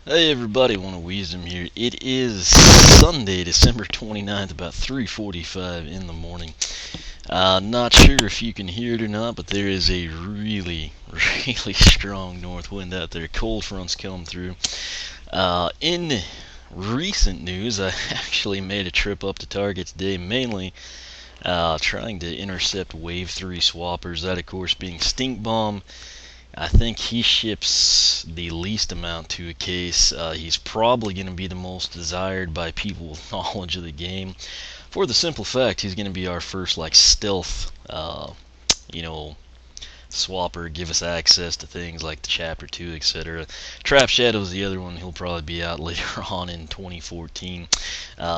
Hey everybody, One of Wisdom here. It is Sunday, December 29th, about 3:45 in the morning. Not sure if you can hear it or not, but there is a really strong north wind out there. Cold fronts come through. In recent news, I actually made a trip up to Target today, mainly trying to intercept Wave 3 swappers. That, of course, being Stink Bomb. I think he ships the least amount to a case. He's probably going to be the most desired by people with knowledge of the game, for the simple fact he's going to be our first like stealth, swapper, give us access to things like the Chapter 2, etc. Trap Shadow's the other one. He'll probably be out later on in 2014.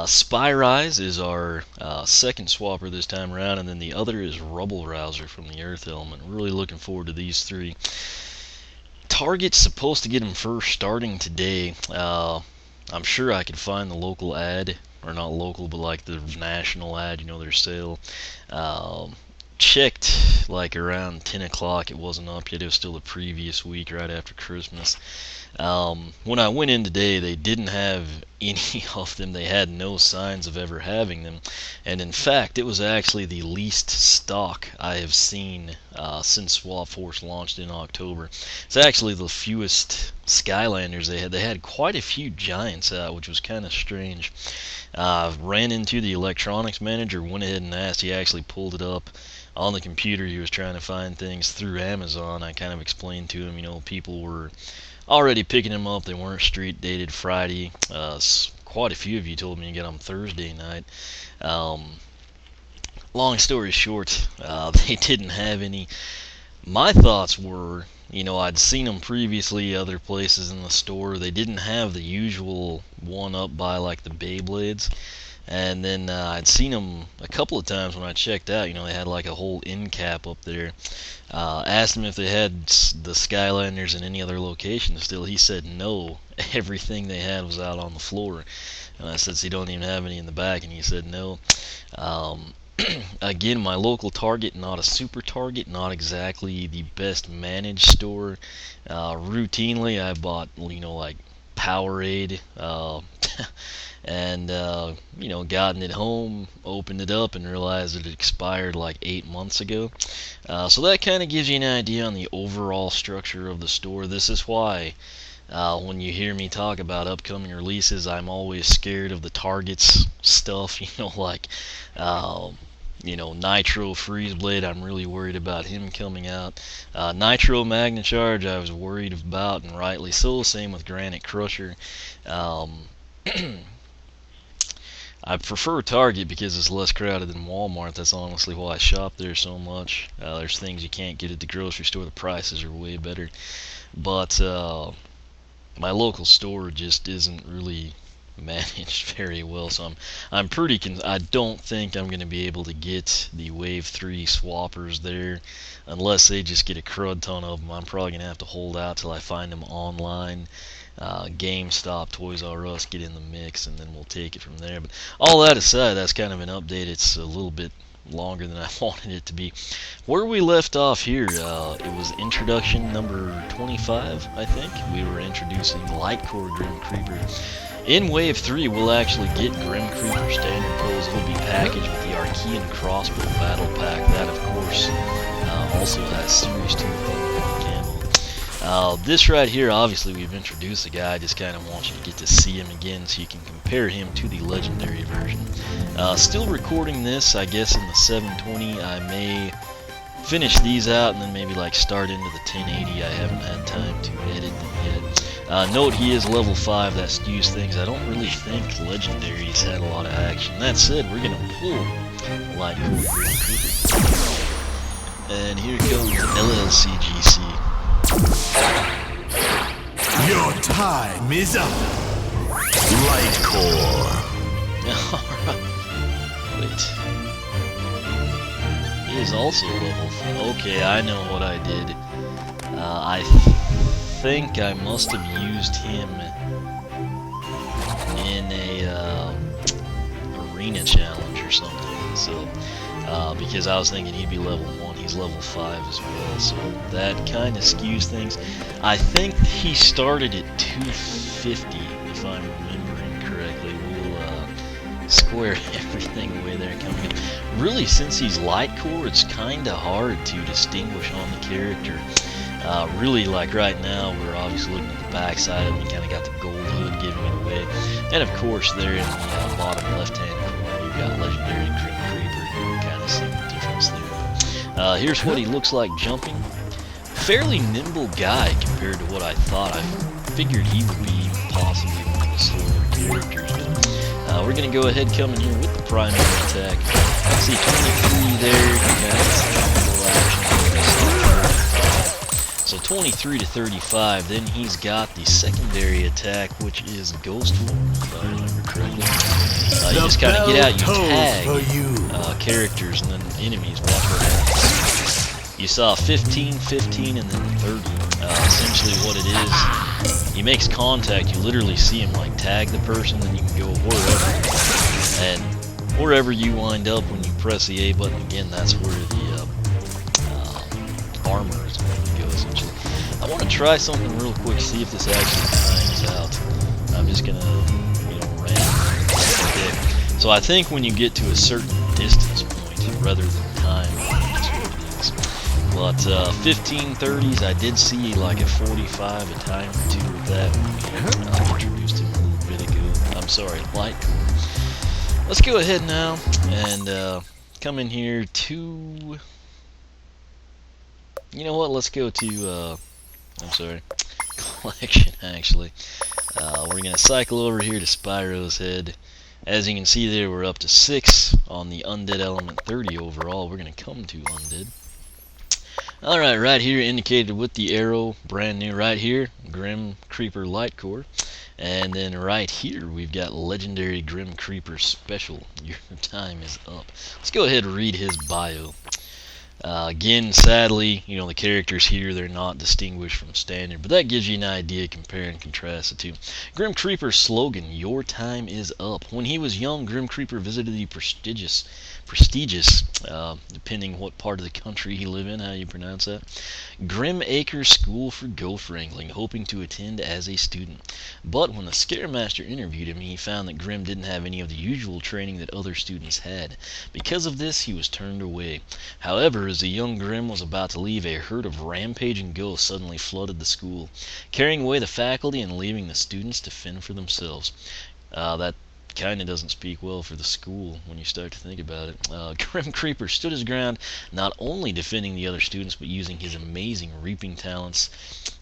Spy Rise is our second swapper this time around, and then the other is Rubble Rouser from the Earth Element. Really looking forward to these three. Target's supposed to get them first starting today. I'm sure I could find the local ad, or not local, but like the national ad, their sale. Checked like around 10 o'clock, it wasn't up yet. It was still the previous week, right after Christmas. When I went in today, they didn't have any of them. They had no signs of ever having them, and in fact it was actually the least stock I have seen since Swap Force launched in October. It's actually the fewest Skylanders they had. They had quite a few giants out, which was kind of strange. Ran into the electronics manager, went ahead and asked. He actually pulled it up on the computer. He was trying to find things through Amazon. I kind of explained to him, people were already picking them up. They weren't street dated Friday. Quite a few of you told me to get them Thursday night. Long story short, they didn't have any. My thoughts were, I'd seen them previously other places in the store. They didn't have the usual one up by like the Beyblades. And then I'd seen them a couple of times when I checked out. They had like a whole end cap up there. Asked him if they had the Skylanders in any other location still. He said no. Everything they had was out on the floor. And I said, so you don't even have any in the back? And he said no. Again, my local Target, not a super Target, not exactly the best managed store. Routinely, I bought, like Powerade. And gotten it home, opened it up, and realized it expired like 8 months ago. So that kind of gives you an idea on the overall structure of the store. This is why when you hear me talk about upcoming releases, I'm always scared of the Target's stuff. Like Nitro Freeze Blade, I'm really worried about him coming out. Nitro Magna Charge, I was worried about, and rightly so. Same with Granite Crusher. I prefer Target because it's less crowded than Walmart. That's honestly why I shop there so much. There's things you can't get at the grocery store. The prices are way better. But my local store just isn't really managed very well. So I'm pretty. I don't think I'm going to be able to get the Wave 3 swappers there unless they just get a crud ton of them. I'm probably going to have to hold out till I find them online. GameStop, Toys R Us get in the mix, and then we'll take it from there. But all that aside, that's kind of an update. It's a little bit longer than I wanted it to be. Where we left off here, it was introduction number 25, I think. We were introducing LightCore Grim Creeper. In Wave 3, we'll actually get Grim Creeper standard pose. It'll be packaged with the Arkeyan Crossbow Battle Pack. That, of course, also has Series 2 this right here, obviously we've introduced the guy. I just kind of want you to get to see him again so you can compare him to the Legendary version. Still recording this, I guess, in the 720. I may finish these out and then maybe like start into the 1080. I haven't had time to edit them yet. Note he is level 5. That skews things. I don't really think Legendary's had a lot of action. That said, we're going to pull LightCore Grim Creeper. And here comes LLCGC. Your time is up. LightCore. Alright. Wait. He is also level 4. Okay, I know what I did. I think I must have used him in a arena challenge or something. So, because I was thinking he'd be level 1. he's level 5 as well, so that kind of skews things. I think he started at 250, if I'm remembering correctly. We'll square everything away there coming in. Really, since he's LightCore, it's kind of hard to distinguish on the character. Really, like right now, we're obviously looking at the backside of him. He kind of got the gold hood giving it away. And of course, there in the bottom left-hand corner, you've got Legendary Grim Creeper. You can kind of see the difference there. Here's what he looks like jumping. Fairly nimble guy compared to what I thought. I figured he would be possibly one of the slower characters. But we're going to go ahead coming here with the primary attack. See 23 there. So 23 to 35, then he's got the secondary attack, which is Ghost Form, if I remember correctly. You just kind of get out, you tag characters and then enemies, watch what happens. You saw 15, 15, and then 30. Essentially what it is, he makes contact, you literally see him like tag the person, then you can go wherever. And wherever you wind up when you press the A button again, that's where the armor is going to go essentially. I want to try something real quick, see if this actually times out. I'm just going to, randomly. Okay. So I think when you get to a certain distance point, rather than time, that's what it is. But 1530s, I did see like a 45 a time or two with that when we introduced him a little bit ago. I'm sorry, LightCore. Let's go ahead now and come in here to... You know what, let's go to, I'm sorry, collection, actually. We're going to cycle over here to Spyro's Head. As you can see there, we're up to 6 on the Undead element, 30 overall. We're going to come to Undead. Alright, right here indicated with the arrow, brand new right here, Grim Creeper LightCore. And then right here, we've got Legendary Grim Creeper Special. Your time is up. Let's go ahead and read his bio. Again, sadly, the characters here, they're not distinguished from standard, but that gives you an idea, compare and contrast the two. Grim Creeper's slogan, "Your time is up." When he was young, Grim Creeper visited the prestigious, depending what part of the country he lived in, how you pronounce that, Grim Acre School for Ghost Wrangling, hoping to attend as a student. But when the Scaremaster interviewed him, he found that Grim didn't have any of the usual training that other students had. Because of this, he was turned away. However, as the young Grim was about to leave, a herd of rampaging ghosts suddenly flooded the school, carrying away the faculty and leaving the students to fend for themselves. That kind of doesn't speak well for the school when you start to think about it. Grim Creeper stood his ground, not only defending the other students, but using his amazing reaping talents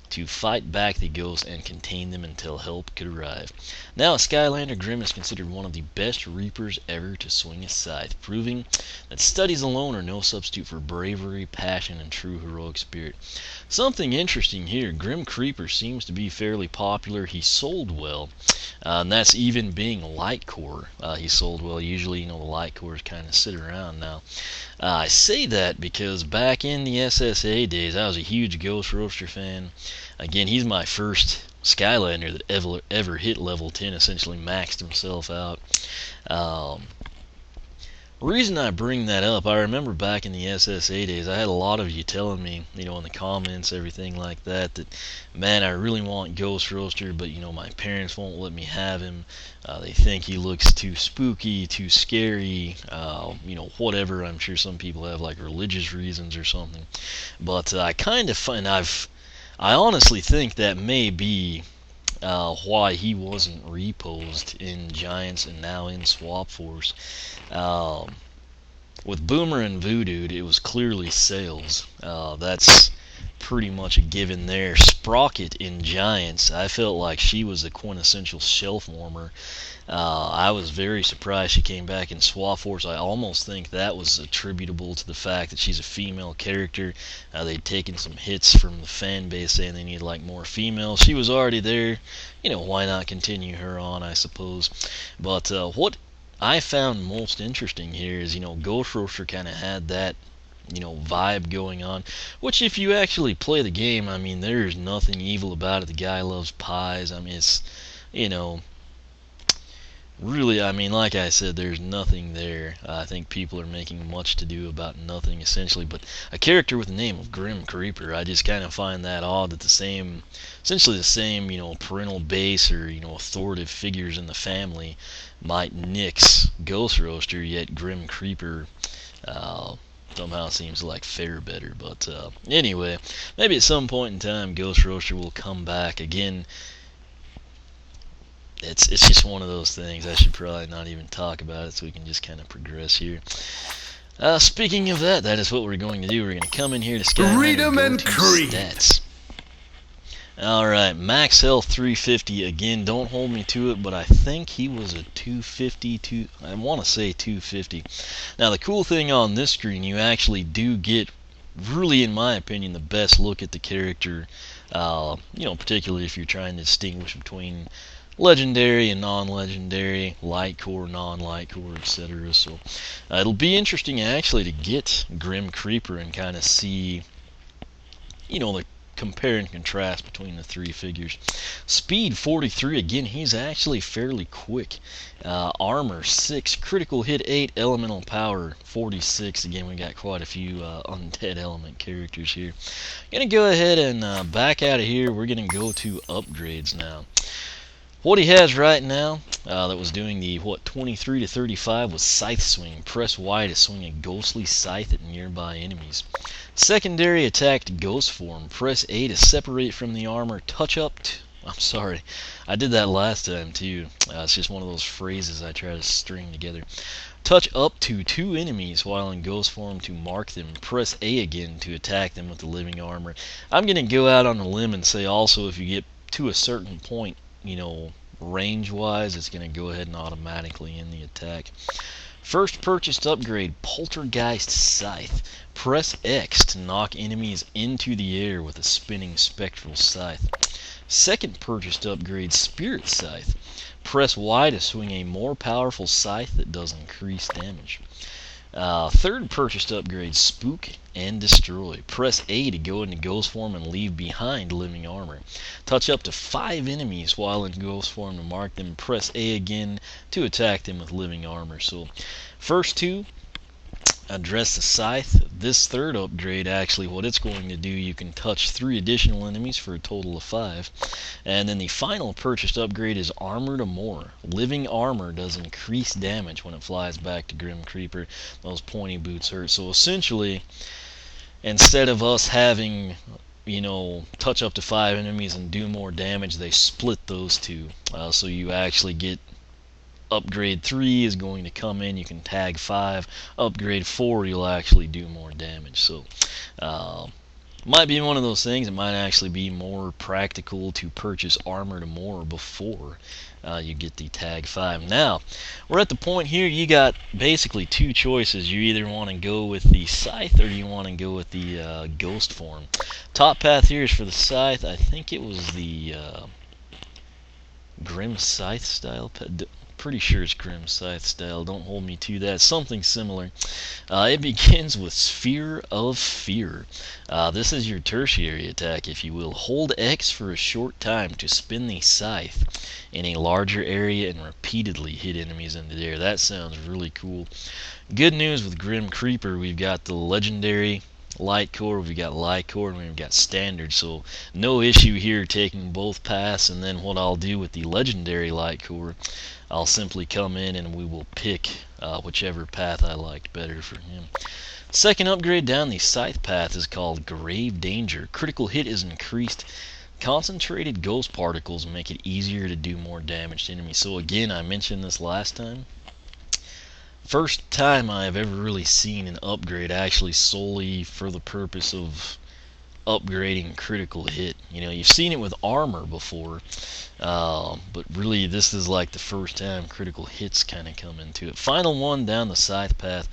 to fight back the ghosts and contain them until help could arrive. Now, a Skylander, Grim is considered one of the best reapers ever to swing a scythe, proving that studies alone are no substitute for bravery, passion, and true heroic spirit. Something interesting here, Grim Creeper seems to be fairly popular. He sold well, and that's even being LightCore. He sold well. Usually, the LightCores kind of sit around now. I say that because back in the SSA days, I was a huge Ghost Roaster fan. Again, he's my first Skylander that ever hit level 10, essentially maxed himself out. Reason I bring that up, I remember back in the SSA days, I had a lot of you telling me, in the comments, everything like that, man, I really want Ghost Roaster, but, my parents won't let me have him. They think he looks too spooky, too scary, whatever. I'm sure some people have, like, religious reasons or something. But I kind of find I honestly think that may be why he wasn't reposed in Giants and now in Swap Force. With Boomer and Voodoo, it was clearly sales. That's pretty much a given there. Sprocket in Giants, I felt like she was the quintessential shelf warmer. I was very surprised she came back in Swap Force. I almost think that was attributable to the fact that she's a female character. They'd taken some hits from the fan base saying they needed like more females. She was already there. Why not continue her on, I suppose. But what I found most interesting here is, Ghost Roaster kind of had that vibe going on, which if you actually play the game, there's nothing evil about it. The guy loves pies. It's, really, I mean, like I said, there's nothing there. I think people are making much to do about nothing, essentially. But a character with the name of Grim Creeper, I just kind of find that odd that essentially the same, parental base or, authoritative figures in the family might nix Ghost Roaster, yet Grim Creeper somehow seems like fare better. But anyway, maybe at some point in time, Ghost Roaster will come back again. It's just one of those things. I should probably not even talk about it so we can just kind of progress here. Speaking of that, that is what we're going to do. We're going to come in here to Skylanders and go to stats. Alright, max health 350. Again, don't hold me to it, but I think he was a 250. I want to say 250. Now, the cool thing on this screen, you actually do get, really, in my opinion, the best look at the character. Particularly if you're trying to distinguish between legendary and non-legendary, lightcore, non-lightcore, etc. So it'll be interesting actually to get Grim Creeper and kind of see, the compare and contrast between the three figures. Speed 43, again, he's actually fairly quick. Armor 6, critical hit 8, elemental power 46. Again, we got quite a few undead element characters here. Gonna go ahead and back out of here. We're gonna go to upgrades now. What he has right now, that was doing the, 23 to 35, was Scythe Swing. Press Y to swing a ghostly scythe at nearby enemies. Secondary attacked Ghost Form. Press A to separate from the armor. Touch up I'm sorry, I did that last time too. It's just one of those phrases I try to string together. Touch up to 2 enemies while in Ghost Form to mark them. Press A again to attack them with the living armor. I'm going to go out on a limb and say also if you get to a certain point, range-wise, it's going to go ahead and automatically end the attack. First purchased upgrade, Poltergeist Scythe. Press X to knock enemies into the air with a spinning spectral scythe. Second purchased upgrade, Spirit Scythe. Press Y to swing a more powerful scythe that does increased damage. Third purchased upgrade, Spook and Destroy. Press A to go into Ghost Form and leave behind living armor. Touch up to 5 enemies while in Ghost Form to mark them. Press A again to attack them with living armor. So, first two address the scythe. This third upgrade, actually, what it's going to do, you can touch 3 additional enemies for a total of 5. And then the final purchased upgrade is Armor to More. Living armor does increased damage when it flies back to Grim Creeper. Those pointy boots hurt. So essentially, instead of us having, touch up to 5 enemies and do more damage, they split those two. So you actually get upgrade 3 is going to come in, you can tag 5. Upgrade 4, you'll actually do more damage. So, might be one of those things. It might actually be more practical to purchase Armor to More before you get the tag 5. Now, we're at the point here, you got basically 2 choices. You either want to go with the Scythe or you want to go with the Ghost Form. Top path here is for the Scythe. I think it was the Grim Scythe style. Pretty sure it's Grim Scythe style. Don't hold me to that. Something similar. It begins with Sphere of Fear. This is your tertiary attack, if you will. Hold X for a short time to spin the scythe in a larger area and repeatedly hit enemies in the air. That sounds really cool. Good news with Grim Creeper, we've got the Legendary LightCore, we've got LightCore, and we've got Standard, so no issue here taking both paths. And then what I'll do with the Legendary LightCore, I'll simply come in and we will pick whichever path I liked better for him. Second upgrade down the Scythe path is called Grave Danger. Critical hit is increased. Concentrated ghost particles make it easier to do more damage to enemies. So again, I mentioned this last time. First time I have ever really seen an upgrade actually solely for the purpose of upgrading critical hit. You've seen it with armor before, but really this is like the first time critical hits kind of come into it. Final one down the Scythe path,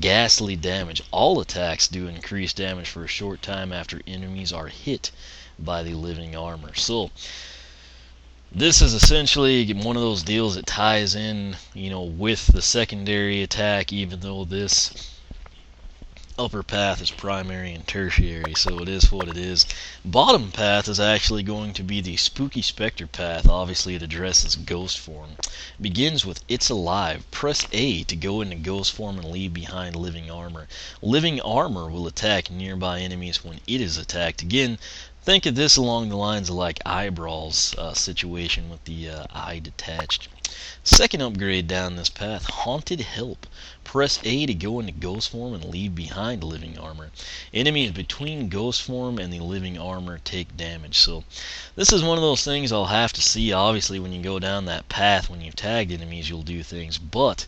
Ghastly Damage. All attacks do increased damage for a short time after enemies are hit by the living armor. So this is essentially one of those deals that ties in, with the secondary attack, even though this Upper path is primary and tertiary, so it is what it is. Bottom path is actually going to be the spooky Specter path. Obviously it addresses ghost form. Begins with It's Alive. Press A to go into ghost form and leave behind living armor. Living armor will attack nearby enemies when it is attacked. Again, think of this along the lines of like Eyebrawl's situation with the eye detached. Second upgrade down this path, Haunted Help. Press A to go into ghost form and leave behind living armor. Enemies between ghost form and the living armor take damage. So this is one of those things I'll have to see. Obviously when you go down that path, when you've tagged enemies, you'll do things. But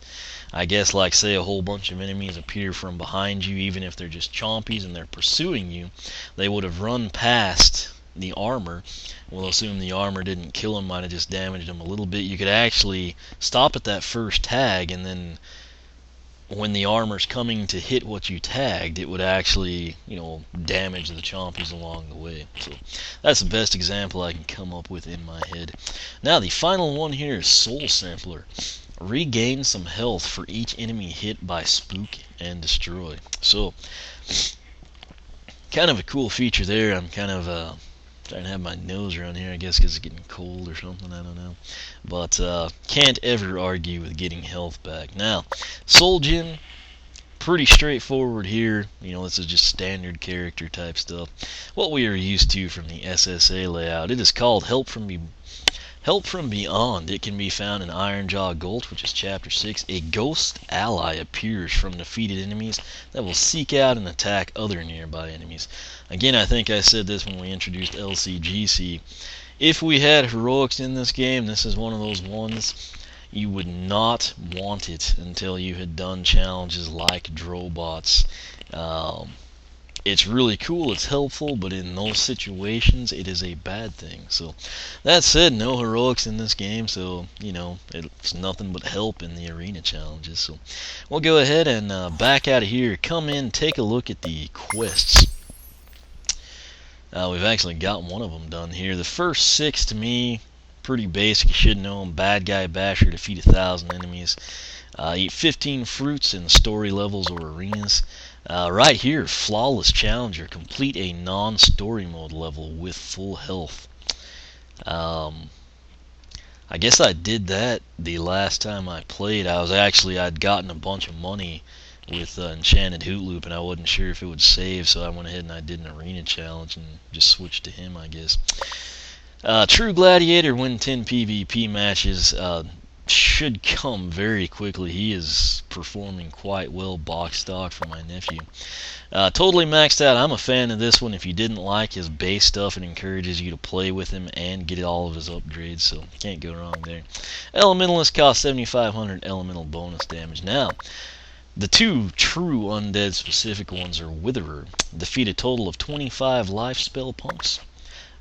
I guess like say a whole bunch of enemies appear from behind you, even if they're just chompies and they're pursuing you, they would have run past the armor. We'll assume the armor didn't kill him, might have just damaged him a little bit. You could actually stop at that first tag, and then when the armor's coming to hit what you tagged, it would actually, damage the chompies along the way. So that's the best example I can come up with in my head. Now the final one here is Soul Sampler. Regain some health for each enemy hit by Spook and Destroy. So kind of a cool feature there. I'm kind of trying to have my nose around here, I guess because it's getting cold or something, I don't know. But can't ever argue with getting health back. Now, Soul Gem, pretty straightforward here. This is just standard character type stuff. What we are used to from the SSA layout. It is called Help from Beyond. It can be found in Ironjaw Gulch, which is Chapter 6. A ghost ally appears from defeated enemies that will seek out and attack other nearby enemies. Again, I think I said this when we introduced LCGC. If we had heroics in this game, this is one of those ones you would not want it until you had done challenges like Drobots. It's really cool, it's helpful, but in those situations, it is a bad thing. So, that said, no heroics in this game, so, it's nothing but help in the arena challenges. So, we'll go ahead and back out of here, come in, take a look at the quests. We've actually got one of them done here. The first 6, to me, pretty basic, you should know them. Bad Guy Basher, defeat 1,000 enemies. Eat 15 fruits in story levels or arenas. Right here, Flawless Challenger, complete a non-story mode level with full health. I guess I did that the last time I played. I'd gotten a bunch of money with Enchanted Hoot Loop, and I wasn't sure if it would save, so I went ahead and I did an arena challenge and just switched to him, I guess. True Gladiator, win 10 PvP matches. Should come very quickly. He is performing quite well box stock for my nephew. Totally maxed out. I'm a fan of this one. If you didn't like his base stuff, it encourages you to play with him and get all of his upgrades, so can't go wrong there. Elementalist costs 7,500 elemental bonus damage. Now, the two true undead specific ones are Witherer. Defeat a total of 25 life spell punks.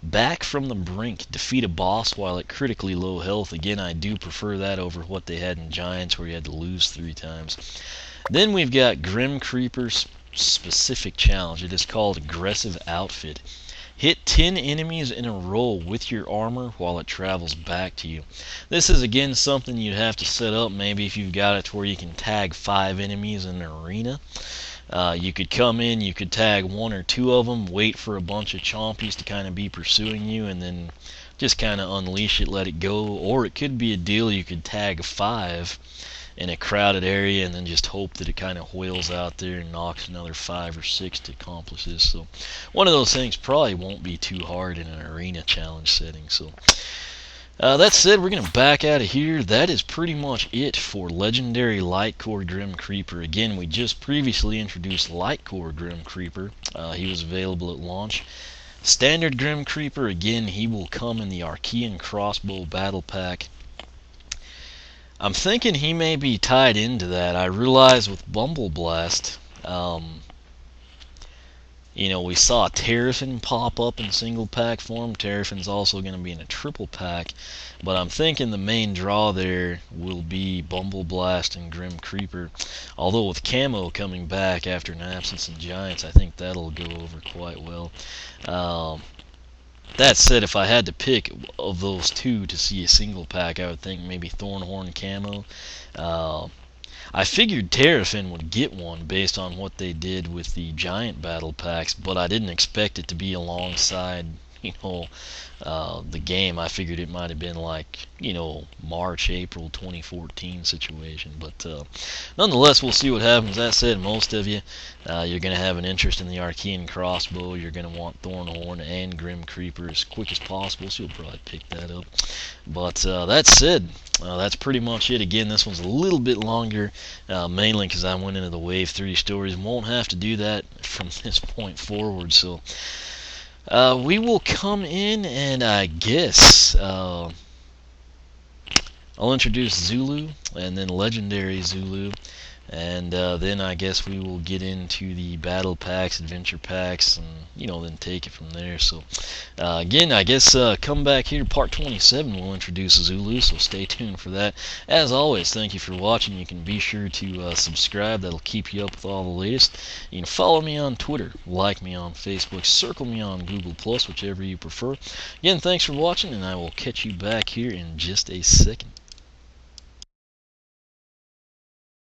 Back from the Brink, defeat a boss while at critically low health. Again, I do prefer that over what they had in Giants, where you had to lose 3 times. Then we've got Grim Creeper's specific challenge. It is called Aggressive Outfit. Hit 10 enemies in a row with your armor while it travels back to you. This is again something you'd have to set up, maybe if you've got it to where you can tag 5 enemies in an arena. You could come in, you could tag 1 or 2 of them, wait for a bunch of chompies to kind of be pursuing you, and then just kind of unleash it, let it go. Or it could be a deal you could tag 5 in a crowded area and then just hope that it kind of whales out there and knocks another 5 or 6 to accomplish this. So one of those things probably won't be too hard in an arena challenge setting. So that said, we're going to back out of here. That is pretty much it for Legendary LightCore Grim Creeper. Again, we just previously introduced LightCore Grim Creeper. He was available at launch. Standard Grim Creeper, again, he will come in the Arkeyan Crossbow Battle Pack. I'm thinking he may be tied into that. I realize with Bumble Blast, we saw Terrafin pop up in single pack form. Terrafin's also going to be in a triple pack, but I'm thinking the main draw there will be Bumble Blast and Grim Creeper. Although with Camo coming back after an absence in Giants, I think that'll go over quite well. That said, if I had to pick of those two to see a single pack, I would think maybe Thornhorn Camo. I figured Terrafin would get one based on what they did with the giant battle packs, but I didn't expect it to be alongside, the game. I figured it might have been like, March, April 2014 situation. But nonetheless, we'll see what happens. That said, most of you, you're going to have an interest in the Arkeyan Crossbow. You're going to want Thornhorn and Grim Creeper as quick as possible, so you'll probably pick that up. But that said, that's pretty much it. Again, this one's a little bit longer, mainly because I went into the Wave 3 stories. Won't have to do that from this point forward, so we will come in and I guess I'll introduce Zulu and then Legendary Zulu, and then I guess we will get into the battle packs, adventure packs, and then take it from there. So again, I guess come back here, part 27 will introduce Zulu, so stay tuned for that. As always, thank you for watching. You can be sure to subscribe. That'll keep you up with all the latest. You can follow me on Twitter, like me on Facebook, circle me on Google+, whichever you prefer. Again, thanks for watching, and I will catch you back here in just a second.